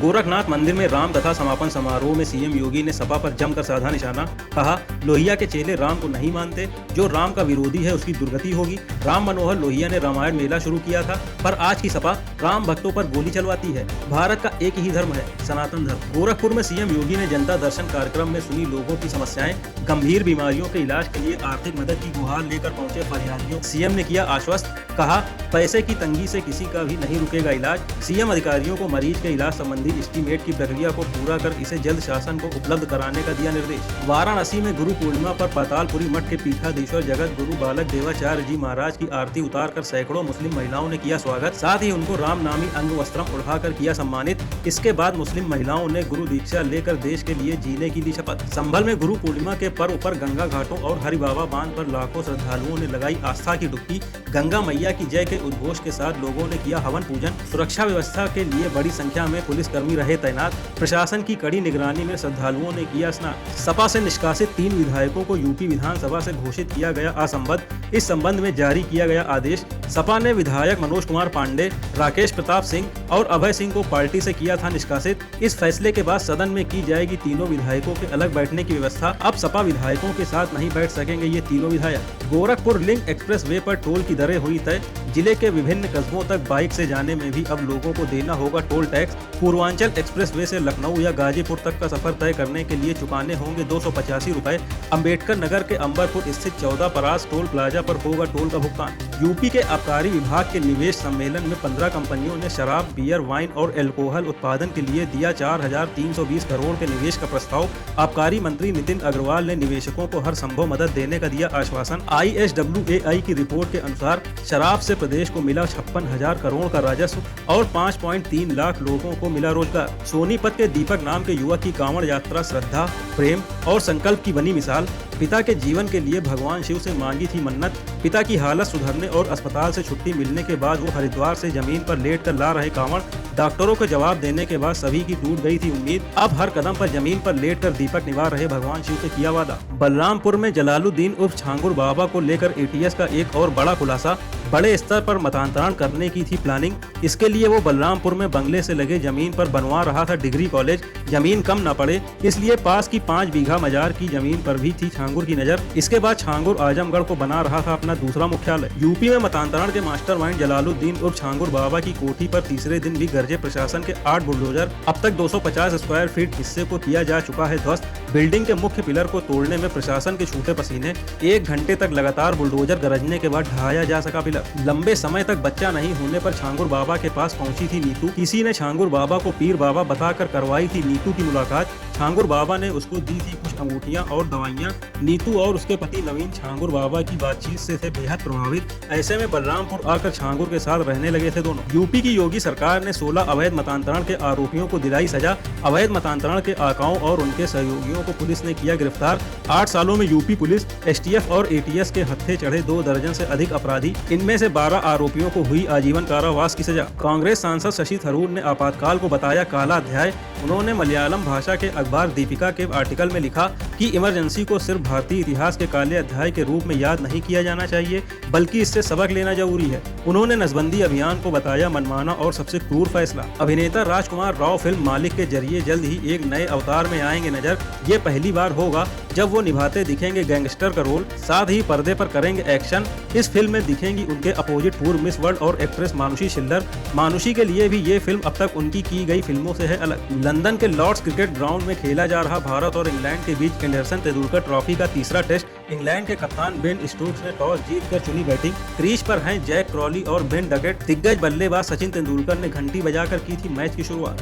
गोरखनाथ मंदिर में राम कथा समापन समारोह में सीएम योगी ने सपा पर जमकर साधा निशाना। कहा, लोहिया के चेले राम को नहीं मानते, जो राम का विरोधी है उसकी दुर्गति होगी। राम मनोहर लोहिया ने रामायण मेला शुरू किया था, पर आज की सपा राम भक्तों पर गोली चलवाती है। भारत का एक ही धर्म है, सनातन धर्म। गोरखपुर में सीएम योगी ने जनता दर्शन कार्यक्रम में सुनी लोगों की समस्याएं। गंभीर बीमारियों के इलाज के लिए आर्थिक मदद की गुहार लेकर पहुंचे फरियादियों। सीएम ने किया आश्वस्त। कहा, पैसे की तंगी से किसी का भी नहीं रुकेगा इलाज। सीएम अधिकारियों को मरीज के इलाज संबंधी एस्टीमेट की प्रक्रिया को पूरा कर इसे जल्द शासन को उपलब्ध कराने का दिया निर्देश। वाराणसी में गुरु पूर्णिमा पर पातालपुरी मठ के पीठाधीश्वर जगत गुरु बालक देवाचार्य जी महाराज की आरती उतारकर सैकड़ों मुस्लिम महिलाओं ने किया स्वागत। साथ ही उनको राम नामी अंग वस्त्रम उठाकर किया सम्मानित। इसके बाद मुस्लिम महिलाओं ने गुरु दीक्षा लेकर देश के लिए जीने की ली शपथ। संभल में गुरु पूर्णिमा के पर्व पर गंगा घाटों और हरिबाबा बांध पर लाखों श्रद्धालुओं ने लगाई आस्था की डुबकी। गंगा मैया की जय के उद्घोष के साथ लोगों ने किया हवन पूजन। सुरक्षा व्यवस्था के लिए बड़ी संख्या में पुलिसकर्मी रहे तैनात। प्रशासन की कड़ी निगरानी में श्रद्धालुओं ने किया स्नान। सपा से निष्कासित 3 विधायकों को यूपी विधानसभा से घोषित किया गया असंबद्ध। इस संबंध में जारी किया गया आदेश। सपा ने विधायक मनोज कुमार पांडे, राकेश प्रताप सिंह और अभय सिंह को पार्टी से किया था निष्कासित। इस फैसले के बाद सदन में की जाएगी तीनों विधायकों के अलग बैठने की व्यवस्था। अब सपा विधायकों के साथ नहीं बैठ सकेंगे ये तीनों विधायक। गोरखपुर लिंक एक्सप्रेस वे पर टोल की दरें हुई तय। जिले के विभिन्न कस्बों तक बाइक से जाने में भी अब लोगों को देना होगा toll tax. Purvanchal express way से लखनऊ या गाजीपुर तक का सफर तय करने के लिए चुकाने होंगे 285 रुपए। अम्बेडकर नगर के अंबरपुर स्थित 14 परास टोल प्लाजा पर होगा टोल का भुगतान। यूपी के आबकारी विभाग के निवेश सम्मेलन में 15 कंपनियों ने शराब, बियर, वाइन और एल्कोहल उत्पादन के लिए दिया 4,320 करोड़ के निवेश का प्रस्ताव। आबकारी मंत्री नितिन अग्रवाल ने निवेशकों को हर संभव मदद देने का दिया आश्वासन। ISWAI की रिपोर्ट के अनुसार शराब से प्रदेश को मिला 56,000 करोड़ का राजस्व और 5.3 लाख लोगों को मिला रोजगार। सोनीपत के दीपक नाम के युवक की कांवड़ यात्रा श्रद्धा, प्रेम और संकल्प की बनी मिसाल। पिता के जीवन के लिए भगवान शिव से मांगी थी मन्नत। पिता की हालत सुधरने और अस्पताल से छुट्टी मिलने के बाद वो हरिद्वार से जमीन पर लेट कर ला रहे कांवड़। डॉक्टरों को जवाब देने के बाद सभी की टूट गई थी उम्मीद। अब हर कदम पर जमीन पर लेट कर दीपक निभा रहे भगवान शिव से किया वादा। बलरामपुर में जलालुद्दीन उर्फ छांगुर बाबा को लेकर ATS का एक और बड़ा खुलासा। बड़े स्तर पर मतांतरण करने की थी प्लानिंग। इसके लिए वो बलरामपुर में बंगले से लगे जमीन पर बनवा रहा था डिग्री कॉलेज। जमीन कम न पड़े इसलिए पास की 5 बीघा मजार की जमीन पर भी थी छांगुर की नजर। इसके बाद छांगुर आजमगढ़ को बना रहा था अपना दूसरा मुख्यालय। यूपी में मतांतरण के मास्टरमाइंड जलालुद्दीन उर्फ छांगुर बाबा की कोठी पर तीसरे दिन भी गरजे प्रशासन के 8 बुलडोजर। अब तक 250 स्क्वायर फीट हिस्से को किया जा चुका है ध्वस्त। बिल्डिंग के मुख्य पिलर को तोड़ने में प्रशासन के छूटे पसीने। 1 घंटे तक लगातार बुलडोजर गरजने के बाद ढहाया जा सका पिलर। लंबे समय तक बच्चा नहीं होने पर छांगुर बाबा के पास पहुंची थी नीतू। किसी ने छांगुर बाबा को पीर बाबा बताकर करवाई थी नीतू की मुलाकात। छांगुर बाबा ने उसको दी थी कुछ अंगूठियां और दवाइयां। नीतू और उसके पति नवीन छांगुर बाबा की बातचीत से थे बेहद प्रभावित। ऐसे में बलरामपुर आकर छांगुर के साथ रहने लगे थे दोनों। यूपी की योगी सरकार ने 16 अवैध मतांतरण के आरोपियों को दिलाई सजा। अवैध मतांतरण के आकाओं और उनके सहयोगियों को पुलिस ने किया गिरफ्तार। 8 सालों में यूपी पुलिस, STF और ATS के हत्थे चढ़े 2 दर्जन से अधिक अपराधी। इनमें से 12 आरोपियों को हुई आजीवन कारावास की सजा। कांग्रेस सांसद शशि थरूर ने आपातकाल को बताया काला अध्याय। उन्होंने मलयालम भाषा के अखबार दीपिका के आर्टिकल में लिखा कि इमरजेंसी को सिर्फ भारतीय इतिहास के काले अध्याय के रूप में याद नहीं किया जाना चाहिए, बल्कि इससे सबक लेना जरूरी है। उन्होंने नसबंदी अभियान को बताया मनमाना और सबसे क्रूर फैसला। अभिनेता राजकुमार राव फिल्म मालिक के जरिए जल्द ही एक नए अवतार में आएंगे नजर। ये पहली बार होगा जब वो निभाते दिखेंगे गैंगस्टर का रोल, साथ ही पर्दे पर करेंगे एक्शन। इस फिल्म में दिखेंगी उनके अपोजिट पूर्व मिस वर्ल्ड और एक्ट्रेस मानुषी शिल्लर। मानुषी के लिए भी ये फिल्म अब तक उनकी की गई फिल्मों से है अलग। लंदन के लॉर्ड्स क्रिकेट ग्राउंड में खेला जा रहा भारत और इंग्लैंड के बीच एंडरसन तेंदुलकर ट्रॉफी का तीसरा टेस्ट। इंग्लैंड के कप्तान बेन स्टोक्स ने टॉस जीतकर चुनी बैटिंग। क्रीज पर हैं जैक क्रॉली और बेन डकेट। दिग्गज बल्लेबाज सचिन तेंदुलकर ने घंटी बजाकर की थी मैच की शुरुआत।